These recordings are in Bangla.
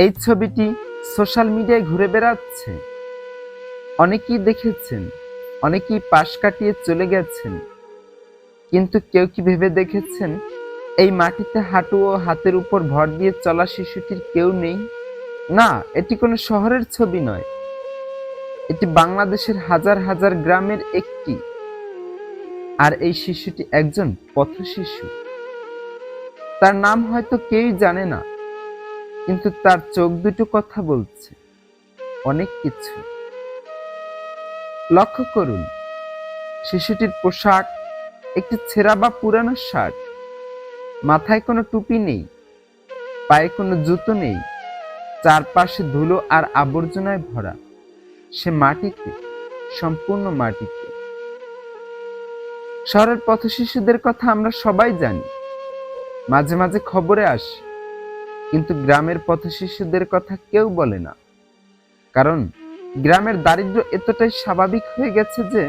এই ছবিটি সোশ্যাল মিডিয়ায় ঘুরে বেড়াচ্ছে। অনেকেই দেখেছেন, অনেকেই পাশ কাটিয়ে চলে গেছেন। কিন্তু কেউ কি ভেবে দেখেছেন এই মাটিতে হাঁটু ও হাতের উপর ভর দিয়ে চলা শিশুটির কেউ নেই? না, এটি কোনো শহরের ছবি নয়। এটি বাংলাদেশের হাজার হাজার গ্রামের একটি। আর এই শিশুটি একজন পথশিশু। তার নাম হয়তো কেউই জানে না, কিন্তু তার চোখ দুটো কথা বলছে অনেক কিছু। লক্ষ্য করুন, শিশুটির পোশাক একটি ছেঁড়া বা পুরানো শার্ট, মাথায় কোনো টুপি নেই, পায়ে কোনো জুতো নেই, চারপাশে ধুলো আর আবর্জনায় ভরা। সে মাটিতে, সম্পূর্ণ মাটিতে। শহরের পথশিশুদের কথা আমরা সবাই জানি, মাঝে মাঝে খবরে আসে, কিন্তু গ্রামের পথশিশুদের কথা কেউ বলে না। কারণ গ্রামের দারিদ্র্য এতটাই স্বাভাবিক হয়ে গেছে যে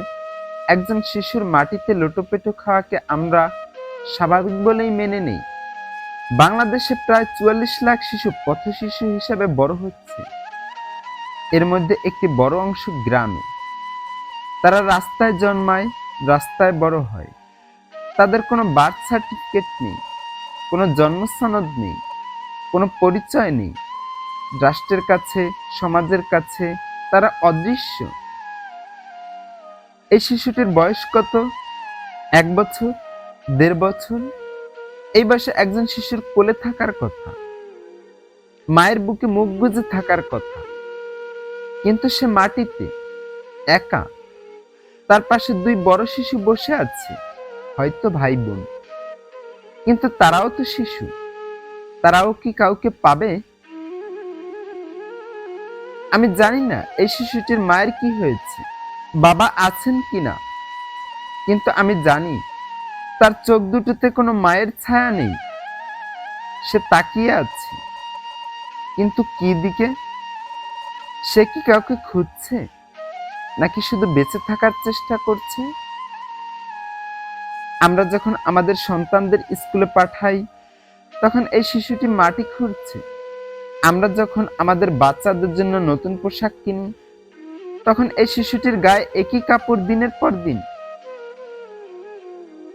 একজন শিশুর মাটিতে লোটোপেটো খাওয়াকে আমরা স্বাভাবিক বলেই মেনে নেই। বাংলাদেশে প্রায় ৪৪ লাখ শিশু পথশিশু হিসেবে বড় হচ্ছে। এর মধ্যে একটি বড় অংশ গ্রামে। তারা রাস্তায় জন্মায়, রাস্তায় বড় হয়। তাদের কোনো বার্থ সার্টিফিকেট নেই, কোনো জন্মসনদ নেই, কোনো পরিচয় নেই। রাষ্ট্রের কাছে, সমাজের কাছে তারা অদৃশ্য। এই শিশুটির বয়স কত? ১ বছর, ১.৫ বছর? এই বয়সে একজন শিশুর কোলে থাকার কথা, মায়ের বুকে মুখ গুজে থাকার কথা। কিন্তু সে মাটিতে, একা। তার পাশে ২ বড় শিশু বসে আছে, হয়তো ভাই বোন। কিন্তু তারাও তো শিশু। তারাও কি কাউকে পাবে? আমি জানি না এই শিশুটির মায়ের কি হয়েছে, বাবা আছেন কিনা। কিন্তু আমি জানি তার চোখ দুটোতে কোনো মায়ের ছায়া নেই। সে তাকিয়ে আছে, কিন্তু কি দিকে? সে কি কাউকে খুঁজছে, নাকি শুধু বেঁচে থাকার চেষ্টা করছে? আমরা যখন আমাদের সন্তানদের স্কুলে পাঠাই, তখন এই শিশুটি মাটি খুঁড়ছে। আমরা যখন আমাদের বাচ্চাদের জন্য নতুন পোশাক কিনি, তখন এই শিশুটির গায়ে একই কাপড় দিনের পর দিন।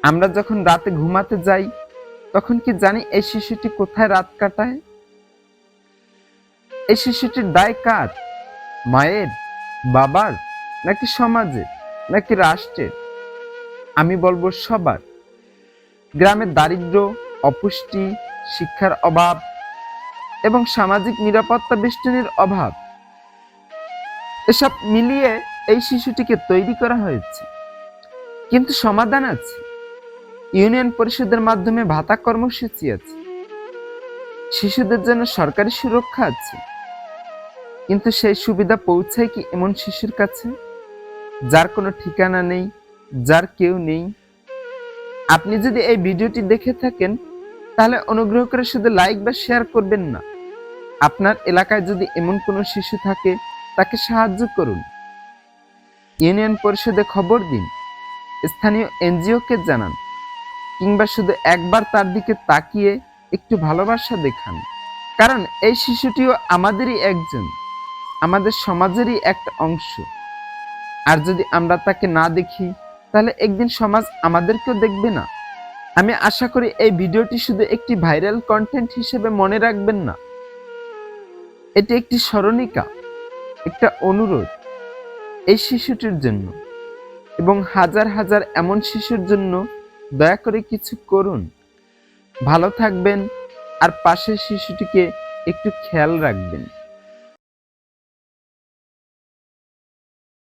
আমরা যখন রাতে ঘুমাতে যাই, তখন কি জানি এই শিশুটি কোথায় রাত কাটায়? এই শিশুটির দায় কার? মায়ের, বাবার, নাকি সমাজের, নাকি রাষ্ট্রের? আমি বলবো সবার। গ্রামের দারিদ্র্য, অপুষ্টি, শিক্ষার অভাব এবং সামাজিক নিরাপত্তা বেষ্টনীর অভাব, এসব মিলিয়ে এই শিশুটিকে তৈরি করা হয়েছে। কিন্তু সমাধান আছে। ইউনিয়ন পরিষদের মাধ্যমে ভাতা কর্মসূচি আছে, শিশুদের জন্য সরকারি সুরক্ষা আছে। কিন্তু সেই সুবিধা পৌঁছায় কি এমন শিশুর কাছে যার কোনো ঠিকানা নেই, যার কেউ নেই? আপনি যদি এই ভিডিওটি দেখে থাকেন, তাহলে অনুগ্রহ করে শুধু লাইক বা শেয়ার করবেন না। আপনার এলাকায় যদি এমন কোনো শিশু থাকে, তাকে সাহায্য করুন। ইউনিয়ন পরিষদে খবর দিন, স্থানীয় এনজিওকে জানান, কিংবা শুধু একবার তার দিকে তাকিয়ে একটু ভালোবাসা দেখান। কারণ এই শিশুটিও আমাদেরই একজন, আমাদের সমাজেরই একটা অংশ। আর যদি আমরা তাকে না দেখি, তাহলে একদিন সমাজ আমাদেরকেও দেখবে না। আমি আশা করি এই ভিডিওটি শুধু একটি ভাইরাল কন্টেন্ট হিসেবে মনে রাখবেন না। এটি একটি স্মরণিকা, একটা অনুরোধ এই শিশুটির জন্য এবং হাজার হাজার এমন শিশুর জন্য। দয়া করে কিছু করুন। ভালো থাকবেন আর পাশের শিশুটিকে একটু খেয়াল রাখবেন।